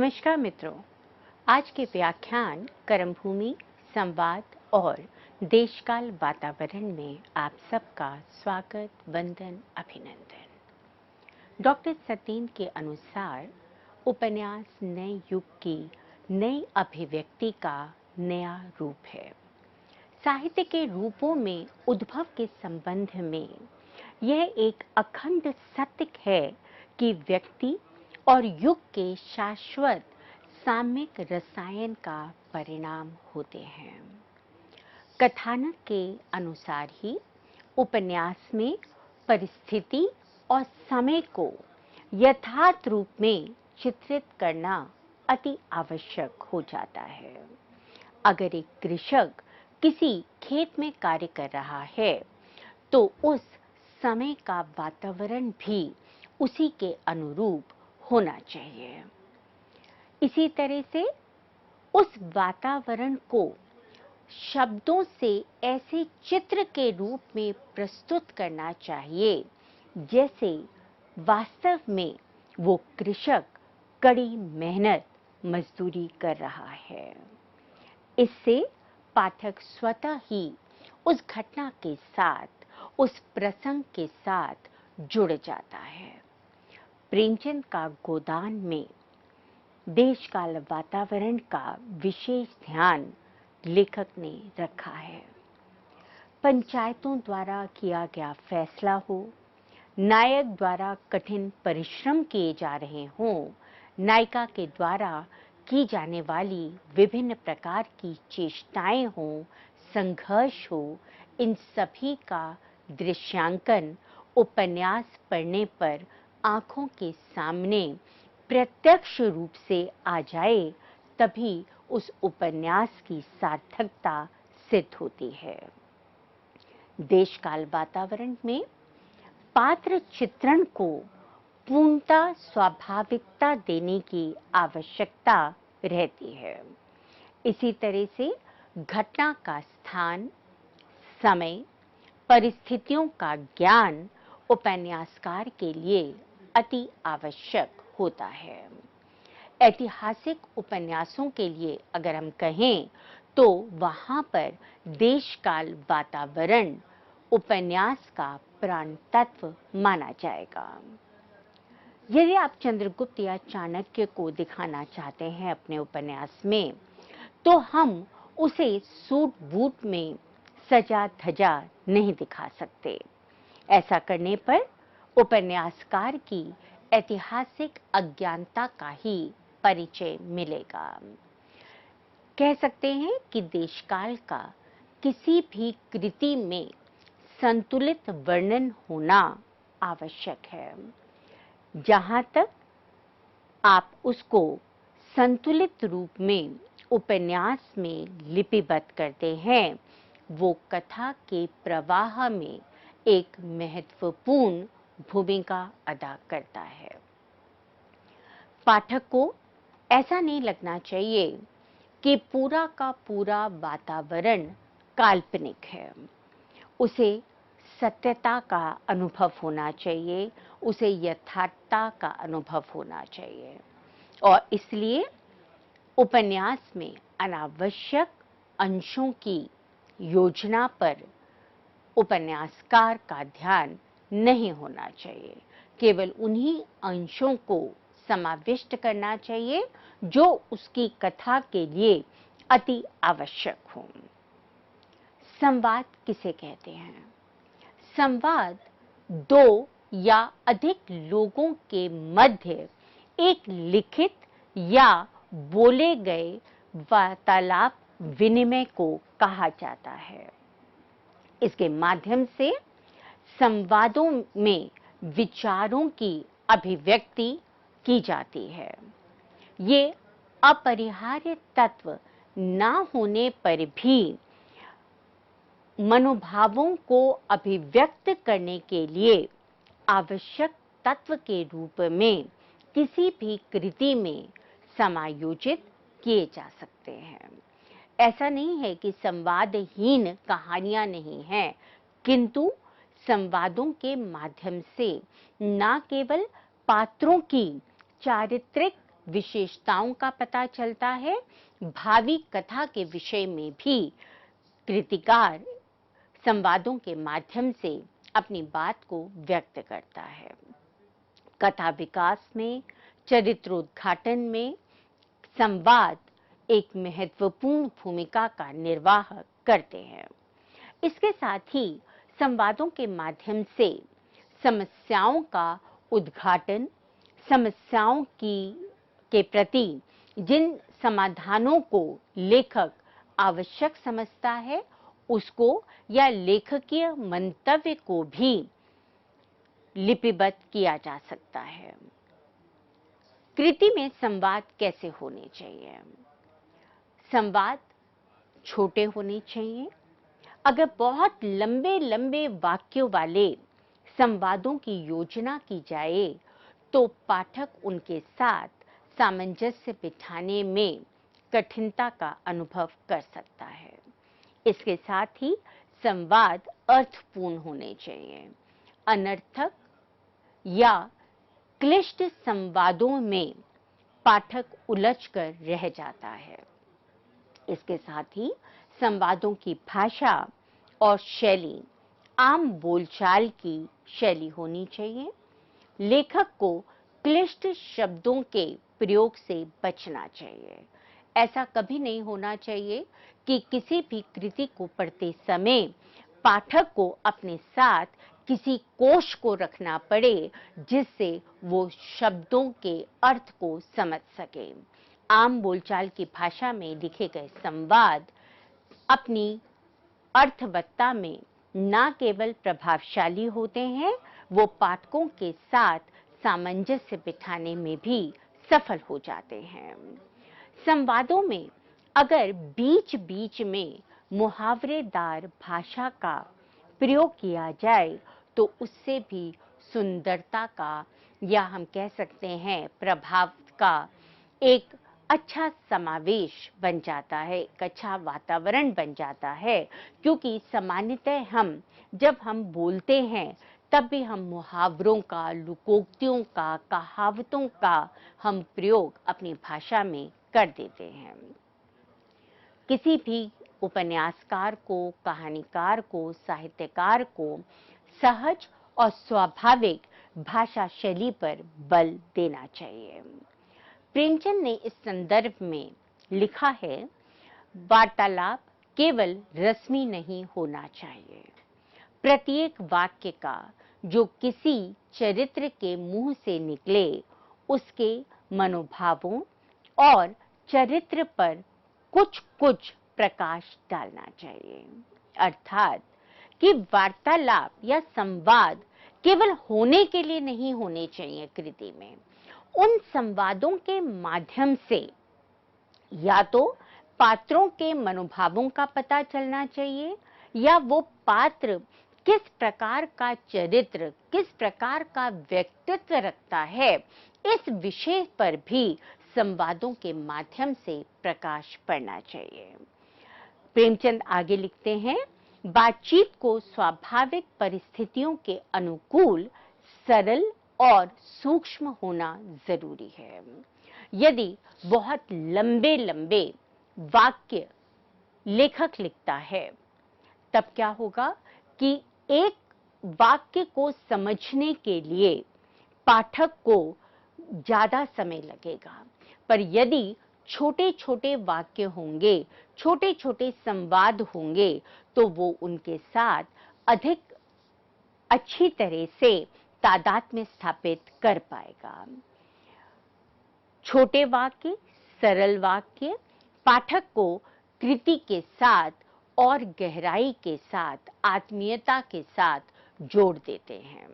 नमस्कार मित्रों, आज के व्याख्यान कर्मभूमि, संवाद और देशकाल वातावरण में आप सबका स्वागत, वंदन, अभिनंदन। डॉक्टर सतीन के अनुसार उपन्यास नए युग की नई अभिव्यक्ति का नया रूप है। साहित्य के रूपों में उद्भव के संबंध में यह एक अखंड सत्य है कि व्यक्ति और युग के शाश्वत सामयिक रसायन का परिणाम होते हैं। कथानक के अनुसार ही उपन्यास में परिस्थिति और समय को यथार्थ रूप में चित्रित करना अति आवश्यक हो जाता है। अगर एक कृषक किसी खेत में कार्य कर रहा है तो उस समय का वातावरण भी उसी के अनुरूप होना चाहिए। इसी तरह से उस वातावरण को शब्दों से ऐसे चित्र के रूप में प्रस्तुत करना चाहिए जैसे वास्तव में वो कृषक कड़ी मेहनत मजदूरी कर रहा है। इससे पाठक स्वतः ही उस घटना के साथ, उस प्रसंग के साथ जुड़ जाता है। प्रेमचंद का गोदान में देशकाल वातावरण का विशेष ध्यान लेखक ने रखा है। पंचायतों द्वारा किया गया फैसला हो, नायक द्वारा कठिन परिश्रम किए जा रहे हों, नायिका के द्वारा की जाने वाली विभिन्न प्रकार की चेष्टाएं हों, संघर्ष हो, इन सभी का दृश्यांकन उपन्यास पढ़ने पर आंखों के सामने प्रत्यक्ष रूप से आ जाए, तभी उस उपन्यास की सार्थकता सिद्ध होती है। देशकाल वातावरण में पात्र चित्रण को पूर्णता स्वाभाविकता देने की आवश्यकता रहती है। इसी तरह से घटना का स्थान, समय, परिस्थितियों का ज्ञान उपन्यासकार के लिए अति आवश्यक होता है। ऐतिहासिक उपन्यासों के लिए अगर हम कहें तो वहां पर देशकाल वातावरण उपन्यास का प्राण तत्व माना जाएगा। यदि आप चंद्रगुप्त या चाणक्य को दिखाना चाहते हैं अपने उपन्यास में, तो हम उसे सूट बूट में सजा धजा नहीं दिखा सकते। ऐसा करने पर उपन्यासकार की ऐतिहासिक अज्ञानता का ही परिचय मिलेगा। कह सकते हैं कि देशकाल का किसी भी कृति में संतुलित वर्णन होना आवश्यक है। जहां तक आप उसको संतुलित रूप में उपन्यास में लिपिबद्ध करते हैं, वो कथा के प्रवाह में एक महत्वपूर्ण भूमिका अदा करता है। पाठक को ऐसा नहीं लगना चाहिए कि पूरा का पूरा वातावरण काल्पनिक है। उसे सत्यता का अनुभव होना चाहिए, उसे यथार्थता का अनुभव होना चाहिए। और इसलिए उपन्यास में अनावश्यक अंशों की योजना पर उपन्यासकार का ध्यान नहीं होना चाहिए। केवल उन्हीं अंशों को समाविष्ट करना चाहिए जो उसकी कथा के लिए अति आवश्यक हो। संवाद किसे कहते हैं? संवाद दो या अधिक लोगों के मध्य एक लिखित या बोले गए वार्तालाप विनिमय को कहा जाता है। इसके माध्यम से संवादों में विचारों की अभिव्यक्ति की जाती है। ये अपरिहार्य तत्व ना होने पर भी मनोभावों को अभिव्यक्त करने के लिए आवश्यक तत्व के रूप में किसी भी कृति में समायोजित किए जा सकते हैं। ऐसा नहीं है कि संवादहीन कहानियां नहीं हैं, किंतु संवादों के माध्यम से न केवल पात्रों की चारित्रिक विशेषताओं का पता चलता है। भावी कथा के विषय में भी कृतिकार संवादों के माध्यम से अपनी बात को व्यक्त करता है। कथा विकास में, चरित्रोद्घाटन में संवाद एक महत्वपूर्ण भूमिका का निर्वाह करते हैं। इसके साथ ही संवादों के माध्यम से समस्याओं का उद्घाटन, समस्याओं के प्रति जिन समाधानों को लेखक आवश्यक समझता है उसको या लेखकीय मंतव्य को भी लिपिबद्ध किया जा सकता है। कृति में संवाद कैसे होने चाहिए? संवाद छोटे होने चाहिए। अगर बहुत लंबे लंबे वाक्यों वाले संवादों की योजना की जाए तो पाठक उनके साथ सामंजस्य बिठाने में कठिनता का अनुभव कर सकता है। इसके साथ ही संवाद अर्थपूर्ण होने चाहिए। अनर्थक या क्लिष्ट संवादों में पाठक उलझकर रह जाता है। इसके साथ ही संवादों की भाषा और शैली आम बोलचाल की शैली होनी चाहिए। लेखक को क्लिष्ट शब्दों के प्रयोग से बचना चाहिए। ऐसा कभी नहीं होना चाहिए कि किसी भी कृति को पढ़ते समय पाठक को अपने साथ किसी कोश को रखना पड़े जिससे वो शब्दों के अर्थ को समझ सके। आम बोलचाल की भाषा में लिखे गए संवाद अपनी अर्थवत्ता में न केवल प्रभावशाली होते हैं, वो पाठकों के साथ सामंजस्य बिठाने में भी सफल हो जाते हैं। संवादों में अगर बीच बीच में मुहावरेदार भाषा का प्रयोग किया जाए तो उससे भी सुंदरता का या हम कह सकते हैं प्रभाव का एक अच्छा समावेश बन जाता है, एक अच्छा वातावरण बन जाता है। क्योंकि सामान्यतः जब हम बोलते हैं तब भी हम मुहावरों का, लोकोक्तियों का, कहावतों का हम प्रयोग अपनी भाषा में कर देते हैं। किसी भी उपन्यासकार को, कहानीकार को, साहित्यकार को सहज और स्वाभाविक भाषा शैली पर बल देना चाहिए। प्रेमचंद ने इस संदर्भ में लिखा है, वार्तालाप केवल रस्मी नहीं होना चाहिए। प्रत्येक वाक्य का जो किसी चरित्र के मुंह से निकले उसके मनोभावों और चरित्र पर कुछ कुछ प्रकाश डालना चाहिए। अर्थात कि वार्तालाप या संवाद केवल होने के लिए नहीं होने चाहिए कृति में। उन संवादों के माध्यम से या तो पात्रों के मनोभावों का पता चलना चाहिए या वो पात्र किस प्रकार का चरित्र, किस प्रकार का व्यक्तित्व रखता है, इस विषय पर भी संवादों के माध्यम से प्रकाश पड़ना चाहिए। प्रेमचंद आगे लिखते हैं, बातचीत को स्वाभाविक परिस्थितियों के अनुकूल, सरल और सूक्ष्म होना जरूरी है। यदि बहुत लंबे लंबे वाक्य लेखक लिखता है तब क्या होगा कि एक वाक्य को समझने के लिए पाठक को ज्यादा समय लगेगा। पर यदि छोटे छोटे वाक्य होंगे, छोटे छोटे संवाद होंगे तो वो उनके साथ अधिक अच्छी तरह से तादाद में स्थापित कर पाएगा। छोटे वाक्य, सरल वाक्य पाठक को कृति के साथ और गहराई के साथ, आत्मीयता के साथ जोड़ देते हैं।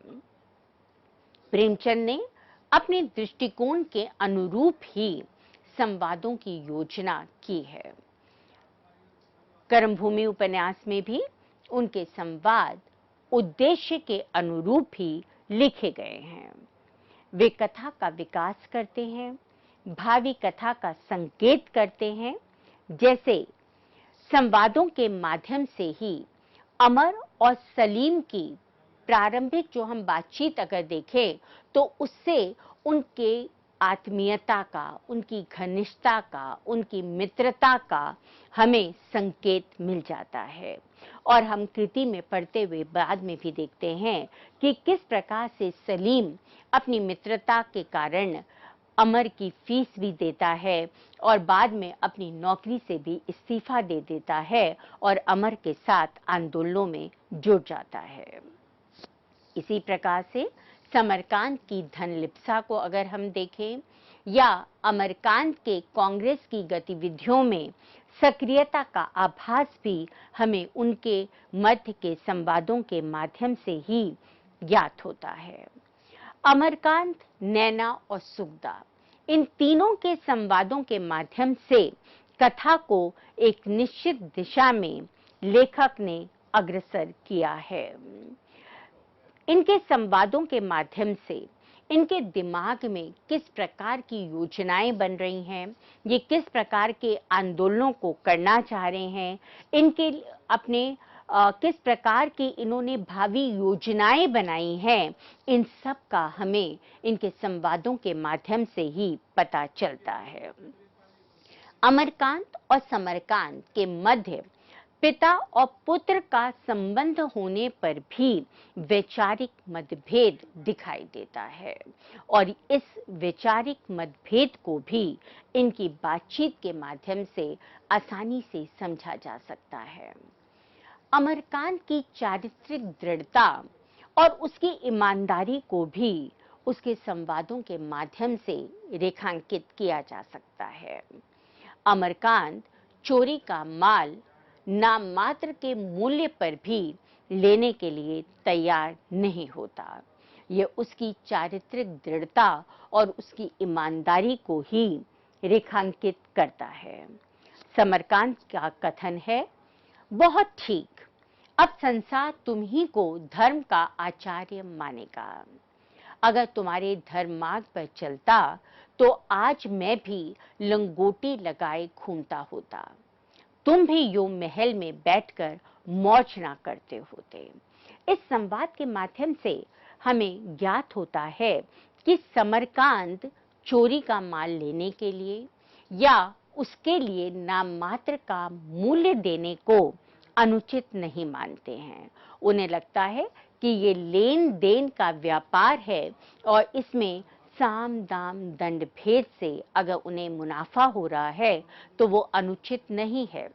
प्रेमचंद ने अपने दृष्टिकोण के अनुरूप ही संवादों की योजना की है। कर्मभूमि उपन्यास में भी उनके संवाद उद्देश्य के अनुरूप ही लिखे गए हैं। वे कथा का विकास करते हैं, भावी कथा का संकेत करते हैं। जैसे संवादों के माध्यम से ही अमर और सलीम की प्रारंभिक जो हम बातचीत अगर देखें तो उससे उनके आत्मीयता का, उनकी घनिष्ठता का, उनकी मित्रता का हमें संकेत मिल जाता है। और हम कृति में पढ़ते हुए बाद में भी देखते हैं कि किस प्रकार से सलीम अपनी मित्रता के कारण अमर की फीस भी देता है और बाद में अपनी नौकरी से भी इस्तीफा दे देता है और अमर के साथ आंदोलनों में जुड़ जाता है। इसी प्रकार से समरकांत की धनलिप्सा को अगर हम देखें या अमरकांत के कांग्रेस की गतिविधियों में सक्रियता का आभास भी हमें उनके मध्य के संवादों के माध्यम से ही ज्ञात होता है। अमरकांत, नैना और सुगदा, इन तीनों के संवादों के माध्यम से कथा को एक निश्चित दिशा में लेखक ने अग्रसर किया है। इनके संवादों के माध्यम से इनके दिमाग में किस प्रकार की योजनाएं बन रही हैं, ये किस प्रकार के आंदोलनों को करना चाह रहे हैं, इनके अपने किस प्रकार की इन्होंने भावी योजनाएं बनाई हैं, इन सब का हमें इनके संवादों के माध्यम से ही पता चलता है। अमरकांत और समरकांत के मध्य पिता और पुत्र का संबंध होने पर भी वैचारिक मतभेद दिखाई देता है और इस वैचारिक मतभेद को भी इनकी बातचीत के माध्यम से आसानी से समझा जा सकता है। अमरकांत की चारित्रिक दृढ़ता और उसकी ईमानदारी को भी उसके संवादों के माध्यम से रेखांकित किया जा सकता है। अमरकांत चोरी का माल नाम मात्र के मूल्य पर भी लेने के लिए तैयार नहीं होता। ये उसकी चारित्रिक दृढ़ता और उसकी ईमानदारी को ही रेखांकित करता है। समरकांत का कथन है, बहुत ठीक, अब संसार तुम ही को धर्म का आचार्य मानेगा। अगर तुम्हारे धर्म मार्ग पर चलता तो आज मैं भी लंगोटी लगाए घूमता होता, तुम भी यूं महल में बैठकर मौज ना करते होते। इस संवाद के माध्यम से हमें ज्ञात होता है कि समरकांत चोरी का माल लेने के लिए या उसके लिए नाम मात्र का मूल्य देने को अनुचित नहीं मानते हैं। उन्हें लगता है कि ये लेन देन का व्यापार है और इसमें साम दाम दंड भेद से अगर उन्हें मुनाफा हो रहा है तो वो अनुचित नहीं है।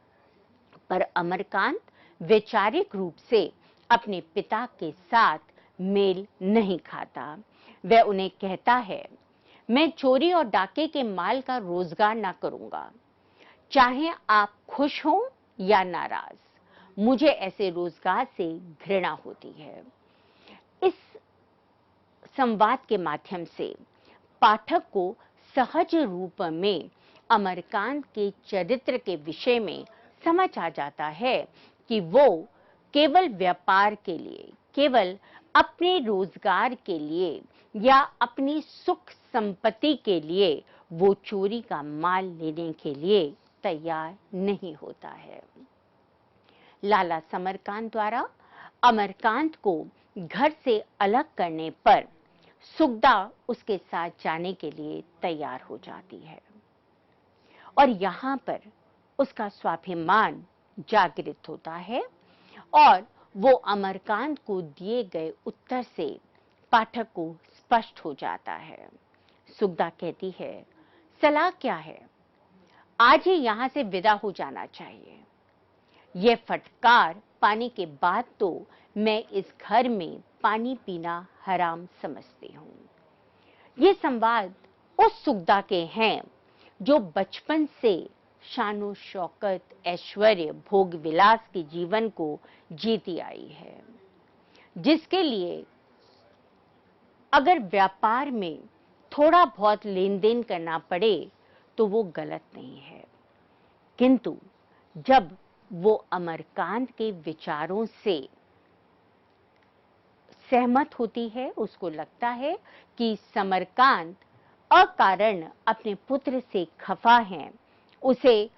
पर अमरकांत वैचारिक रूप से अपने पिता के साथ मेल नहीं खाता। वह उन्हें कहता है, मैं चोरी और डाके के माल का रोजगार ना करूंगा, चाहे आप खुश हों या नाराज, मुझे ऐसे रोजगार से घृणा होती है। इस संवाद के माध्यम से पाठक को सहज रूप में अमरकांत के चरित्र के विषय में समझ आ जाता है कि वो केवल व्यापार के लिए, केवल अपने रोजगार के लिए या अपनी सुख संपत्ति के लिए वो चोरी का माल लेने के लिए तैयार नहीं होता है। लाला समरकांत द्वारा अमरकांत को घर से अलग करने पर सुगदा उसके साथ जाने के लिए तैयार हो जाती है और यहाँ पर उसका स्वाभिमान जागृत होता है और वो अमरकांत को दिए गए उत्तर से पाठक को स्पष्ट हो जाता है। सुगदा कहती है, सलाह क्या है? आज ही यहाँ से विदा हो जाना चाहिए। यह फटकार पाने के बाद तो मैं इस घर में पानी पीना हराम समझती हूँ। ये संवाद उस सुगदा के हैं जो बचपन से शानो शौकत, ऐश्वर्य, भोग विलास के जीवन को जीती आई है, जिसके लिए अगर व्यापार में थोड़ा बहुत लेन देन करना पड़े तो वो गलत नहीं है। किंतु जब वो अमरकांत के विचारों से सहमत होती है, उसको लगता है कि समरकांत अकारण अपने पुत्र से खफा हैं, उसे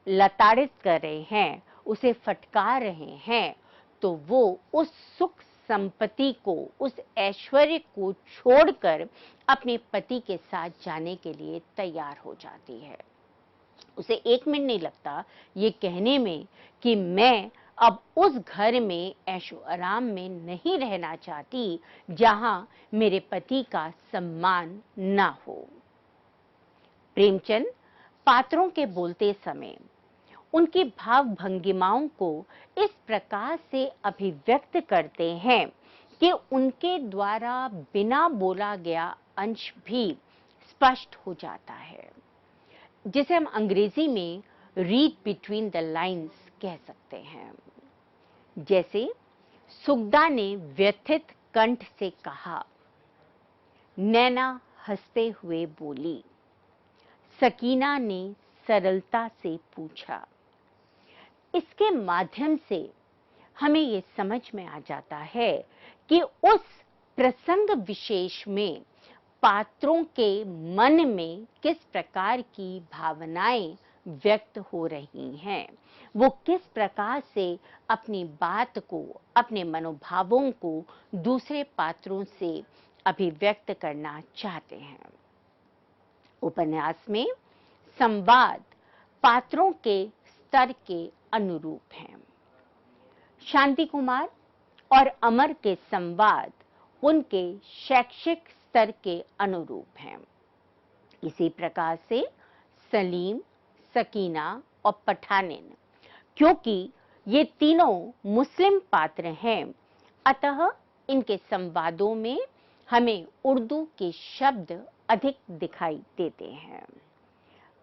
लताड़ित कर रहे हैं, उसे फटकार रहे हैं, तो वो उस सुख संपत्ति को, उस ऐश्वर्य को छोड़कर अपने पति के साथ जाने के लिए तैयार हो जाती है। उसे 1 मिनट नहीं लगता ये कहने में कि मैं अब उस घर में ऐशो आराम में नहीं रहना चाहती जहां मेरे पति का सम्मान ना हो। प्रेमचंद पात्रों के बोलते समय उनकी भाव भंगिमाओं को इस प्रकार से अभिव्यक्त करते हैं कि उनके द्वारा बिना बोला गया अंश भी स्पष्ट हो जाता है, जिसे हम अंग्रेजी में रीड बिटवीन द लाइन्स कह सकते हैं। जैसे सुगदा ने व्यथित कंठ से कहा, नैना हंसते हुए बोली। सकीना ने सरलता से पूछा। इसके माध्यम से हमें ये समझ में आ जाता है कि उस प्रसंग विशेष में पात्रों के मन में किस प्रकार की भावनाएं व्यक्त हो रही हैं, वो किस प्रकार से अपनी बात को, अपने मनोभावों को दूसरे पात्रों से अभिव्यक्त करना चाहते हैं। उपन्यास में संवाद पात्रों के स्तर के अनुरूप हैं। शांति कुमार और अमर के संवाद उनके शैक्षिक स्तर के अनुरूप हैं। इसी प्रकार से सलीम, सकीना और पठानिन, क्योंकि ये तीनों मुस्लिम पात्र हैं, अतः इनके संवादों में हमें उर्दू के शब्द अधिक दिखाई देते हैं।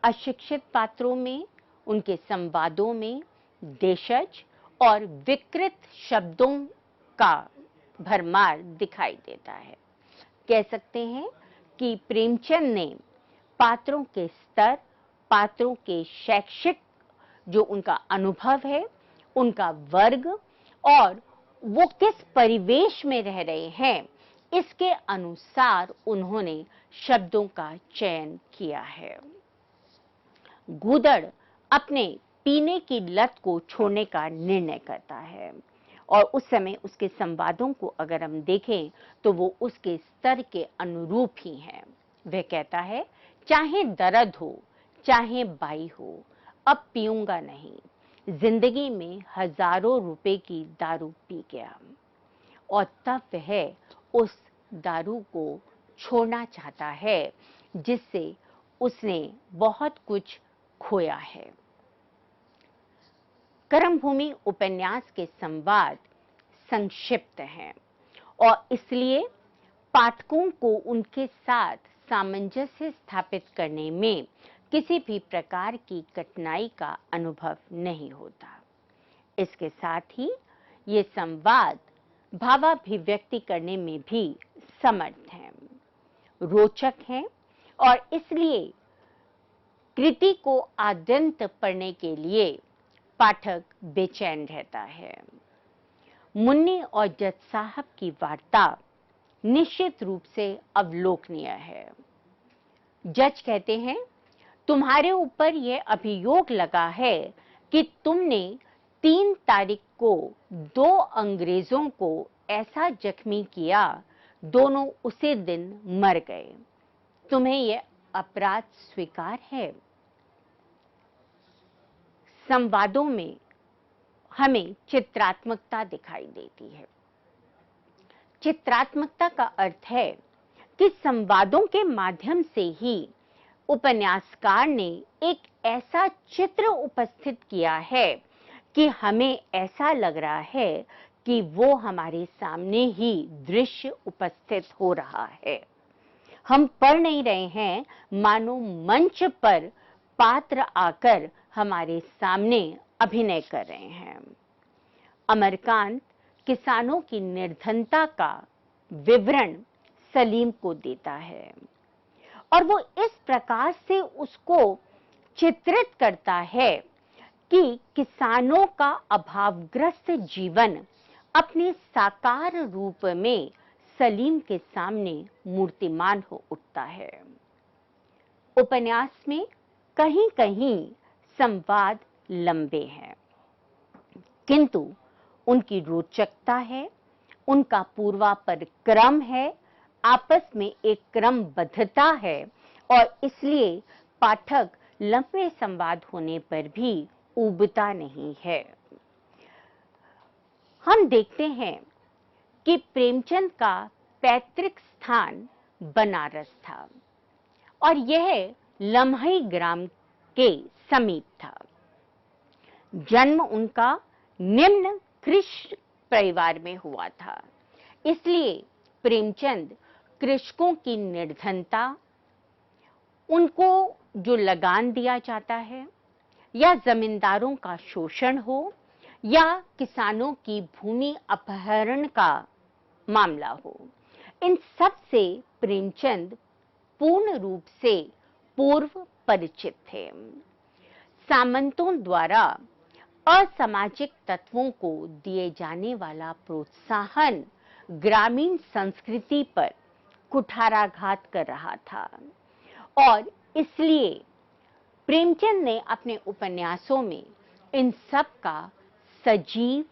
अशिक्षित पात्रों में उनके संवादों में देशज और विकृत शब्दों का भरमार दिखाई देता है। कह सकते हैं कि प्रेमचंद ने पात्रों के स्तर, पात्रों के शैक्षिक जो उनका अनुभव है, उनका वर्ग और वो किस परिवेश में रह रहे हैं, इसके अनुसार उन्होंने शब्दों का चयन किया है। गूदड़ अपने पीने की लत को छोड़ने का निर्णय करता है और उस समय उसके संवादों को अगर हम देखें तो वो उसके स्तर के अनुरूप ही हैं। वह कहता है, चाहे दर्द हो, चाहे बाई हो, अब पीऊंगा नहीं। जिंदगी में हजारों रुपए की दारू पी गया और तब वह उस दारू को छोड़ना चाहता है जिससे उसने बहुत कुछ खोया है। कर्मभूमि उपन्यास के संवाद संक्षिप्त हैं और इसलिए पाठकों को उनके साथ सामंजस्य स्थापित करने में किसी भी प्रकार की कठिनाई का अनुभव नहीं होता। इसके साथ ही ये संवाद भावाभिव्यक्ति करने में भी समर्थ हैं, रोचक हैं और इसलिए कृति को आद्यंत पढ़ने के लिए पाठक बेचैन रहता है। मुन्नी और जज साहब की वार्ता निश्चित रूप से अवलोकनीय है। जज कहते हैं, तुम्हारे ऊपर यह अभियोग लगा है कि तुमने 3 तारीख को 2 अंग्रेजों को ऐसा जख्मी किया, दोनों उसी दिन मर गए। तुम्हें यह अपराध स्वीकार है? संवादों में हमें चित्रात्मकता दिखाई देती है। चित्रात्मकता का अर्थ है कि संवादों के माध्यम से ही उपन्यासकार ने एक ऐसा चित्र उपस्थित किया है कि हमें ऐसा लग रहा है कि वो हमारे सामने ही दृश्य उपस्थित हो रहा है। हम पढ़ नहीं रहे हैं, मानो मंच पर पात्र आकर हमारे सामने अभिनय कर रहे हैं। अमरकांत किसानों की निर्धनता का विवरण सलीम को देता है और वो इस प्रकार से उसको चित्रित करता है कि किसानों का अभावग्रस्त जीवन अपने साकार रूप में सलीम के सामने मूर्तिमान हो उठता है। उपन्यास में कहीं-कहीं संवाद लंबे हैं, किंतु उनकी रोचकता है, उनका पूर्वापर क्रम है, आपस में एक क्रमबद्धता है और इसलिए पाठक लंबे संवाद होने पर भी ऊबता नहीं है। हम देखते हैं कि प्रेमचंद का पैतृक स्थान बनारस था और यह लम्हई ग्राम के समीप था। जन्म उनका निम्न कृषक परिवार में हुआ था, इसलिए प्रेमचंद कृषकों की निर्धनता, उनको जो लगान दिया जाता है, या जमींदारों का शोषण हो या किसानों की भूमि अपहरण का मामला हो, इन सब से प्रेमचंद पूर्ण रूप से पूर्व परिचित थे। सामंतों द्वारा असामाजिक तत्वों को दिए जाने वाला प्रोत्साहन ग्रामीण संस्कृति पर कुठाराघात कर रहा था और इसलिए प्रेमचंद ने अपने उपन्यासों में इन सब का सजीव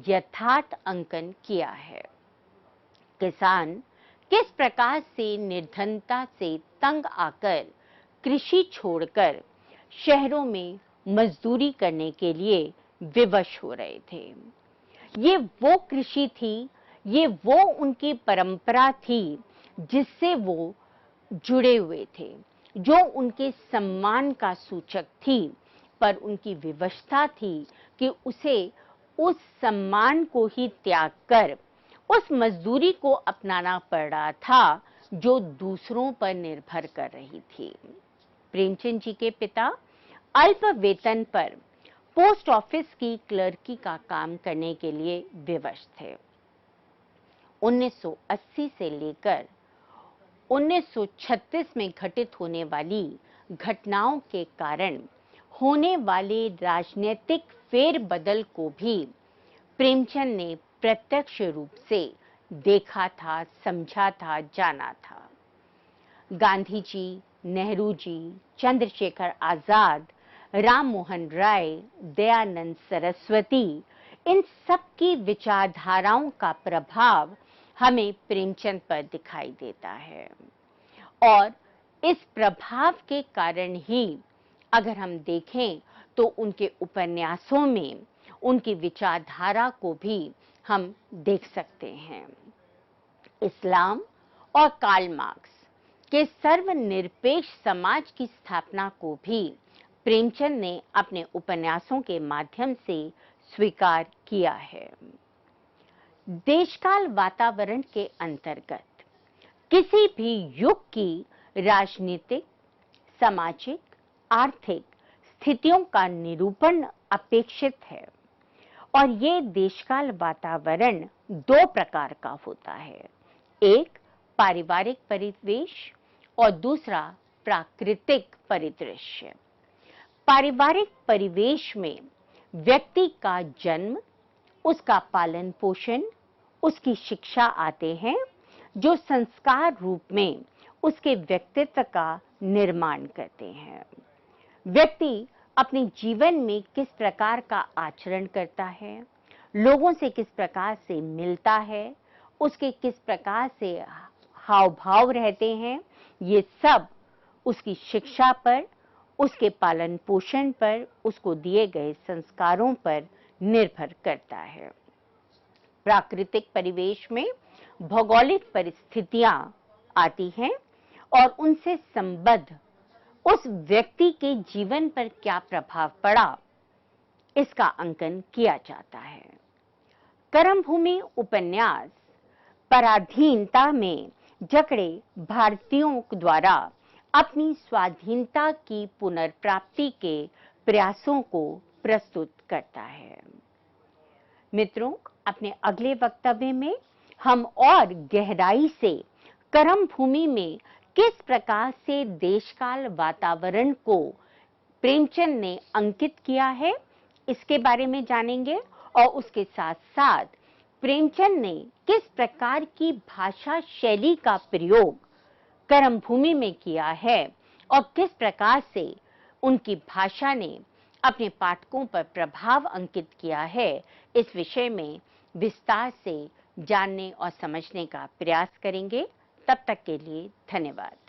यथार्थ अंकन किया है। किसान किस प्रकार से निर्धनता से तंग आकर कृषि छोड़कर शहरों में मजदूरी करने के लिए विवश हो रहे थे। ये वो कृषि थी, ये वो उनकी परंपरा थी जिससे वो जुड़े हुए थे, जो उनके सम्मान का सूचक थी, पर उनकी विवशता थी कि उसे उस सम्मान को ही त्याग कर उस मजदूरी को अपनाना पड़ रहा था जो दूसरों पर निर्भर कर रही थी। प्रेमचंद जी के पिता अल्प वेतन पर पोस्ट ऑफिस की क्लर्की का काम करने के लिए विवश थे। 1980 से लेकर 1936 में घटित होने वाली घटनाओं के कारण होने वाले राजनीतिक फेरबदल को भी प्रेमचंद ने प्रत्यक्ष रूप से देखा था, समझा था, जाना था। गांधी जी, नेहरू जी, चंद्रशेखर आजाद, राम मोहन राय, दयानंद सरस्वती, इन सब की विचारधाराओं का प्रभाव हमें प्रेमचंद पर दिखाई देता है और इस प्रभाव के कारण ही अगर हम देखें तो उनके उपन्यासों में उनकी विचारधारा को भी हम देख सकते हैं। इस्लाम और कार्ल मार्क्स के सर्वनिरपेक्ष समाज की स्थापना को भी प्रेमचंद ने अपने उपन्यासों के माध्यम से स्वीकार किया है। देशकाल वातावरण के अंतर्गत किसी भी युग की राजनीतिक, सामाजिक, आर्थिक स्थितियों का निरूपण अपेक्षित है और ये देशकाल वातावरण दो प्रकार का होता है, एक पारिवारिक परिवेश और दूसरा प्राकृतिक परिदृश्य। पारिवारिक परिवेश में व्यक्ति का जन्म, उसका पालन पोषण, उसकी शिक्षा आते हैं जो संस्कार रूप में उसके व्यक्तित्व का निर्माण करते हैं। व्यक्ति अपने जीवन में किस प्रकार का आचरण करता है, लोगों से किस प्रकार से मिलता है, उसके किस प्रकार से हाव भाव रहते हैं, ये सब उसकी शिक्षा पर, उसके पालन पोषण पर, उसको दिए गए संस्कारों पर निर्भर करता है। प्राकृतिक परिवेश में भौगोलिक परिस्थितियां आती हैं और उनसे संबद्ध उस व्यक्ति के जीवन पर क्या प्रभाव पड़ा, इसका अंकन किया जाता है। कर्मभूमि उपन्यास पराधीनता में जकड़े भारतीयों द्वारा अपनी स्वाधीनता की पुनर्प्राप्ति के प्रयासों को प्रस्तुत करता है। मित्रों, अपने अगले वक्तव्य में हम और गहराई से कर्मभूमि में किस प्रकार से देशकाल वातावरण को प्रेमचंद ने अंकित किया है, इसके बारे में जानेंगे और उसके साथ साथ प्रेमचंद ने किस प्रकार की भाषा शैली का प्रयोग कर्मभूमि में किया है और किस प्रकार से उनकी भाषा ने अपने पाठकों पर प्रभाव अंकित किया है, इस विषय में विस्तार से जानने और समझने का प्रयास करेंगे। तब तक के लिए धन्यवाद।